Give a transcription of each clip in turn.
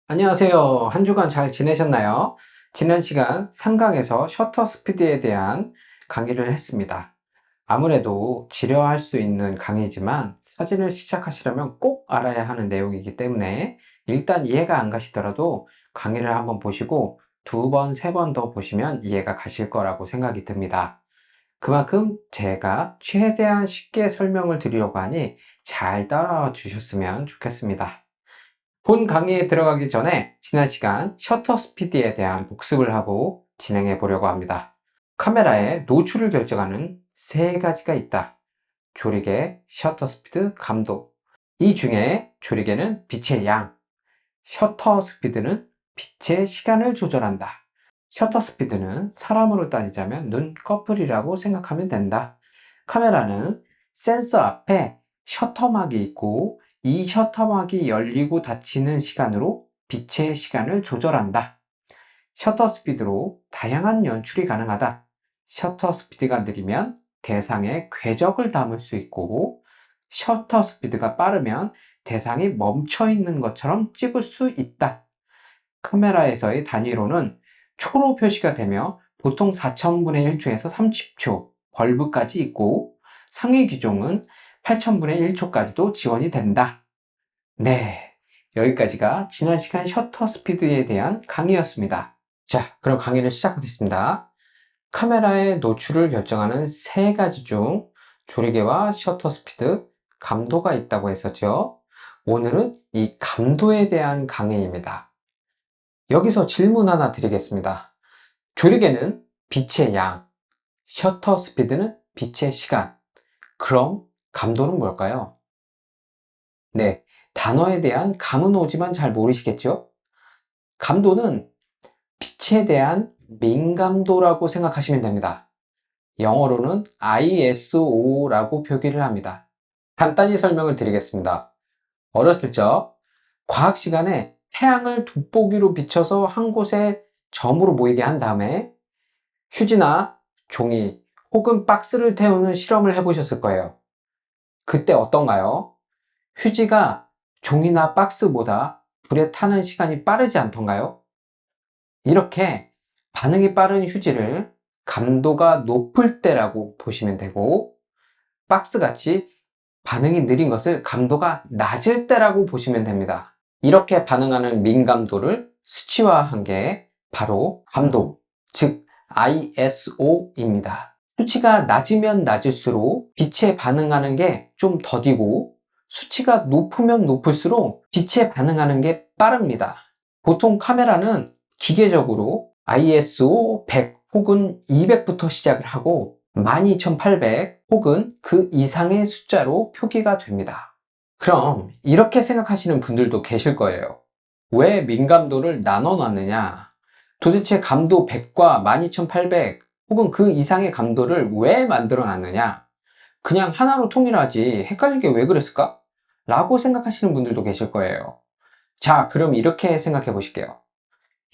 안녕하세요. 한 주간 잘 지내셨나요? 지난 시간 상강에서 셔터 스피드에 대한 강의를 했습니다. 아무래도 지려할 수 있는 강의지만 사진을 시작하시려면 꼭 알아야 하는 내용이기 때문에 일단 이해가 안 가시더라도 강의를 한번 보시고 두 번, 세 번 더 보시면 이해가 가실 거라고 생각이 듭니다. 그만큼 제가 최대한 쉽게 설명을 드리려고 하니 잘 따라와 주셨으면 좋겠습니다. 본 강의에 들어가기 전에 지난 시간 셔터 스피드에 대한 복습을 하고 진행해 보려고 합니다. 카메라의 노출을 결정하는 세 가지가 있다. 조리개, 셔터 스피드, 감도. 이 중에 조리개는 빛의 양, 셔터 스피드는 빛의 시간을 조절한다. 셔터 스피드는 사람으로 따지자면 눈꺼풀이라고 생각하면 된다. 카메라는 센서 앞에 셔터막이 있고 이 셔터막이 열리고 닫히는 시간으로 빛의 시간을 조절한다. 셔터 스피드로 다양한 연출이 가능하다. 셔터 스피드가 느리면 대상의 궤적을 담을 수 있고 셔터 스피드가 빠르면 대상이 멈춰 있는 것처럼 찍을 수 있다. 카메라에서의 단위로는 초로 표시가 되며 보통 4000분의 1초에서 30초, 벌브까지 있고 상위 규정은 8000분의 1초까지도 지원이 된다. 네, 여기까지가 지난 시간 셔터 스피드에 대한 강의였습니다. 자, 그럼 강의를 시작하겠습니다. 카메라의 노출을 결정하는 세 가지 중 조리개와 셔터 스피드, 감도가 있다고 했었죠. 오늘은 이 감도에 대한 강의입니다. 여기서 질문 하나 드리겠습니다. 조리개는 빛의 양, 셔터 스피드는 빛의 시간. 그럼 감도는 뭘까요? 네, 단어에 대한 감은 오지만 잘 모르시겠죠? 감도는 빛에 대한 민감도라고 생각하시면 됩니다. 영어로는 ISO라고 표기를 합니다. 간단히 설명을 드리겠습니다. 어렸을 적 과학 시간에 태양을 돋보기로 비춰서 한 곳에 점으로 모이게 한 다음에 휴지나 종이 혹은 박스를 태우는 실험을 해보셨을 거예요. 그때 어떤가요? 휴지가 종이나 박스보다 불에 타는 시간이 빠르지 않던가요? 이렇게 반응이 빠른 휴지를 감도가 높을 때라고 보시면 되고 박스같이 반응이 느린 것을 감도가 낮을 때라고 보시면 됩니다. 이렇게 반응하는 민감도를 수치화한 게 바로 감도, 즉 ISO입니다. 수치가 낮으면 낮을수록 빛에 반응하는 게 좀 더디고 수치가 높으면 높을수록 빛에 반응하는 게 빠릅니다. 보통 카메라는 기계적으로 ISO 100 혹은 200부터 시작을 하고 12800 혹은 그 이상의 숫자로 표기가 됩니다. 그럼 이렇게 생각하시는 분들도 계실 거예요. 왜 민감도를 나눠 놨느냐? 도대체 감도 100과 12800 혹은 그 이상의 감도를 왜 만들어 놨느냐? 그냥 하나로 통일하지 헷갈리게 왜 그랬을까? 라고 생각하시는 분들도 계실 거예요. 자, 그럼 이렇게 생각해 보실게요.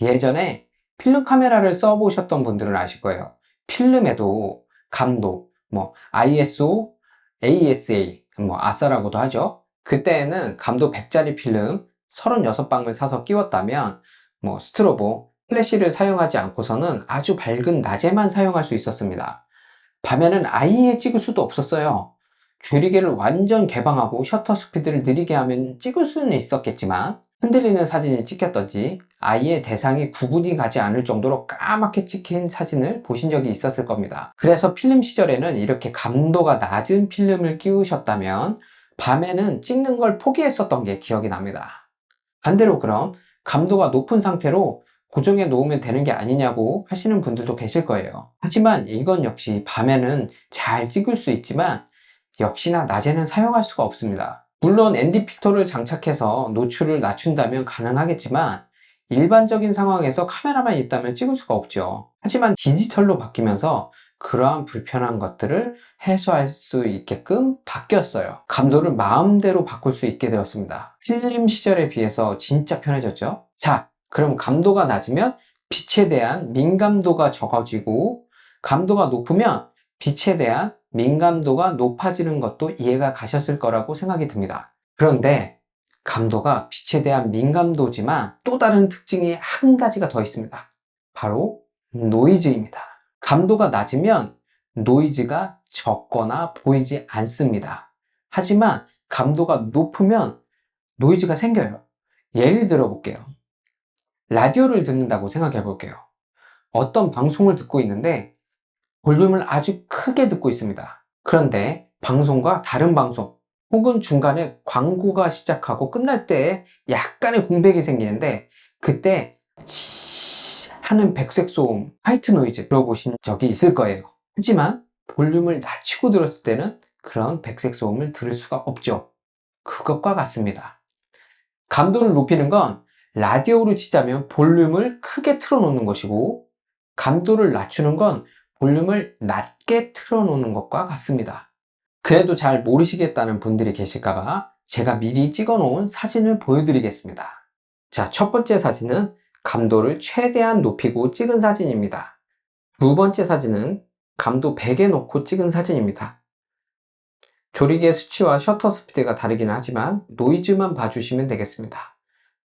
예전에 필름 카메라를 써보셨던 분들은 아실 거예요. 필름에도 감도, ISO, ASA, 아싸라고도 하죠. 그때는 감도 100짜리 필름 36방을 사서 끼웠다면, 스트로보, 플래시를 사용하지 않고서는 아주 밝은 낮에만 사용할 수 있었습니다. 밤에는 아예 찍을 수도 없었어요. 조리개를 완전 개방하고 셔터 스피드를 느리게 하면 찍을 수는 있었겠지만 흔들리는 사진이 찍혔던지 아예 대상이 구분이 가지 않을 정도로 까맣게 찍힌 사진을 보신 적이 있었을 겁니다. 그래서 필름 시절에는 이렇게 감도가 낮은 필름을 끼우셨다면 밤에는 찍는 걸 포기했었던 게 기억이 납니다. 반대로 그럼 감도가 높은 상태로 고정해 놓으면 되는 게 아니냐고 하시는 분들도 계실 거예요. 하지만 이건 역시 밤에는 잘 찍을 수 있지만 역시나 낮에는 사용할 수가 없습니다. 물론 ND 필터를 장착해서 노출을 낮춘다면 가능하겠지만 일반적인 상황에서 카메라만 있다면 찍을 수가 없죠. 하지만 디지털로 바뀌면서 그러한 불편한 것들을 해소할 수 있게끔 바뀌었어요. 감도를 마음대로 바꿀 수 있게 되었습니다. 필름 시절에 비해서 진짜 편해졌죠. 자, 그럼 감도가 낮으면 빛에 대한 민감도가 적어지고 감도가 높으면 빛에 대한 민감도가 높아지는 것도 이해가 가셨을 거라고 생각이 듭니다. 그런데 감도가 빛에 대한 민감도지만 또 다른 특징이 한 가지가 더 있습니다. 바로 노이즈입니다. 감도가 낮으면 노이즈가 적거나 보이지 않습니다. 하지만 감도가 높으면 노이즈가 생겨요. 예를 들어 볼게요. 라디오를 듣는다고 생각해 볼게요. 어떤 방송을 듣고 있는데 볼륨을 아주 크게 듣고 있습니다. 그런데 방송과 다른 방송 혹은 중간에 광고가 시작하고 끝날 때 약간의 공백이 생기는데 그때 치 하는 백색 소음, 화이트 노이즈 들어보신 적이 있을 거예요. 하지만 볼륨을 낮추고 들었을 때는 그런 백색 소음을 들을 수가 없죠. 그것과 같습니다. 감도를 높이는 건 라디오로 치자면 볼륨을 크게 틀어놓는 것이고, 감도를 낮추는 건 볼륨을 낮게 틀어놓는 것과 같습니다. 그래도 잘 모르시겠다는 분들이 계실까봐 제가 미리 찍어 놓은 사진을 보여드리겠습니다. 자, 첫 번째 사진은 감도를 최대한 높이고 찍은 사진입니다. 두 번째 사진은 감도 100에 놓고 찍은 사진입니다. 조리개 수치와 셔터 스피드가 다르기는 하지만 노이즈만 봐주시면 되겠습니다.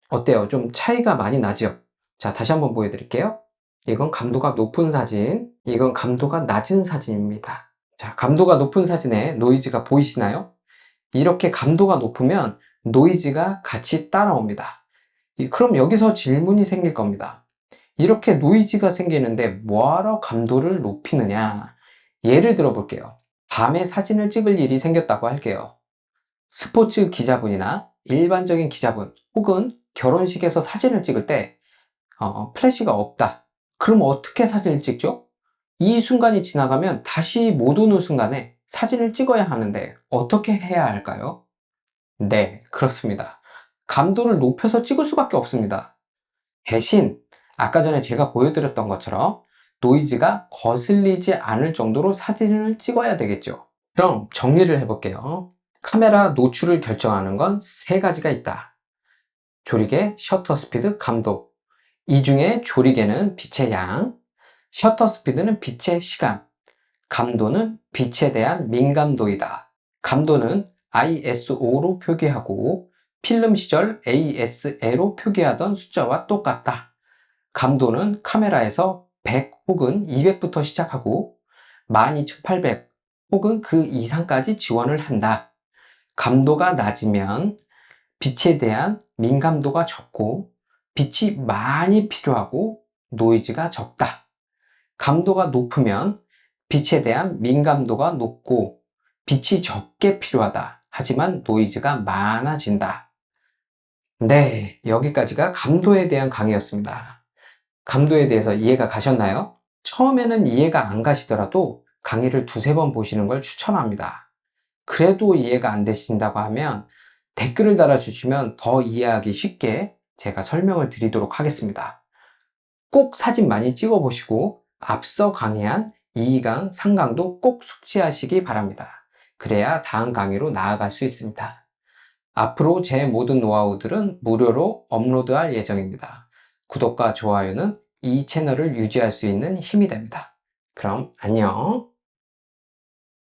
어때요? 좀 차이가 많이 나죠? 자, 다시 한번 보여드릴게요. 이건 감도가 높은 사진, 이건 감도가 낮은 사진입니다. 자, 감도가 높은 사진에 노이즈가 보이시나요? 이렇게 감도가 높으면 노이즈가 같이 따라옵니다. 그럼 여기서 질문이 생길 겁니다. 이렇게 노이즈가 생기는데 뭐하러 감도를 높이느냐? 예를 들어 볼게요. 밤에 사진을 찍을 일이 생겼다고 할게요. 스포츠 기자분이나 일반적인 기자분 혹은 결혼식에서 사진을 찍을 때 플래시가 없다. 그럼 어떻게 사진을 찍죠? 이 순간이 지나가면 다시 못 오는 순간에 사진을 찍어야 하는데 어떻게 해야 할까요? 네, 그렇습니다. 감도를 높여서 찍을 수밖에 없습니다. 대신 아까 전에 제가 보여드렸던 것처럼 노이즈가 거슬리지 않을 정도로 사진을 찍어야 되겠죠. 그럼 정리를 해볼게요. 카메라 노출을 결정하는 건 세 가지가 있다. 조리개, 셔터 스피드, 감도. 이 중에 조리개는 빛의 양, 셔터 스피드는 빛의 시간, 감도는 빛에 대한 민감도이다. 감도는 ISO로 표기하고 필름 시절 ASA로 표기하던 숫자와 똑같다. 감도는 카메라에서 100 혹은 200부터 시작하고 12800 혹은 그 이상까지 지원을 한다. 감도가 낮으면 빛에 대한 민감도가 적고 빛이 많이 필요하고 노이즈가 적다. 감도가 높으면 빛에 대한 민감도가 높고 빛이 적게 필요하다. 하지만 노이즈가 많아진다. 네, 여기까지가 감도에 대한 강의였습니다. 감도에 대해서 이해가 가셨나요? 처음에는 이해가 안 가시더라도 강의를 두세 번 보시는 걸 추천합니다. 그래도 이해가 안 되신다고 하면 댓글을 달아주시면 더 이해하기 쉽게 제가 설명을 드리도록 하겠습니다. 꼭 사진 많이 찍어 보시고 앞서 강의한 2강, 3강도 꼭 숙지하시기 바랍니다. 그래야 다음 강의로 나아갈 수 있습니다. 앞으로 제 모든 노하우들은 무료로 업로드할 예정입니다. 구독과 좋아요는 이 채널을 유지할 수 있는 힘이 됩니다. 그럼 안녕.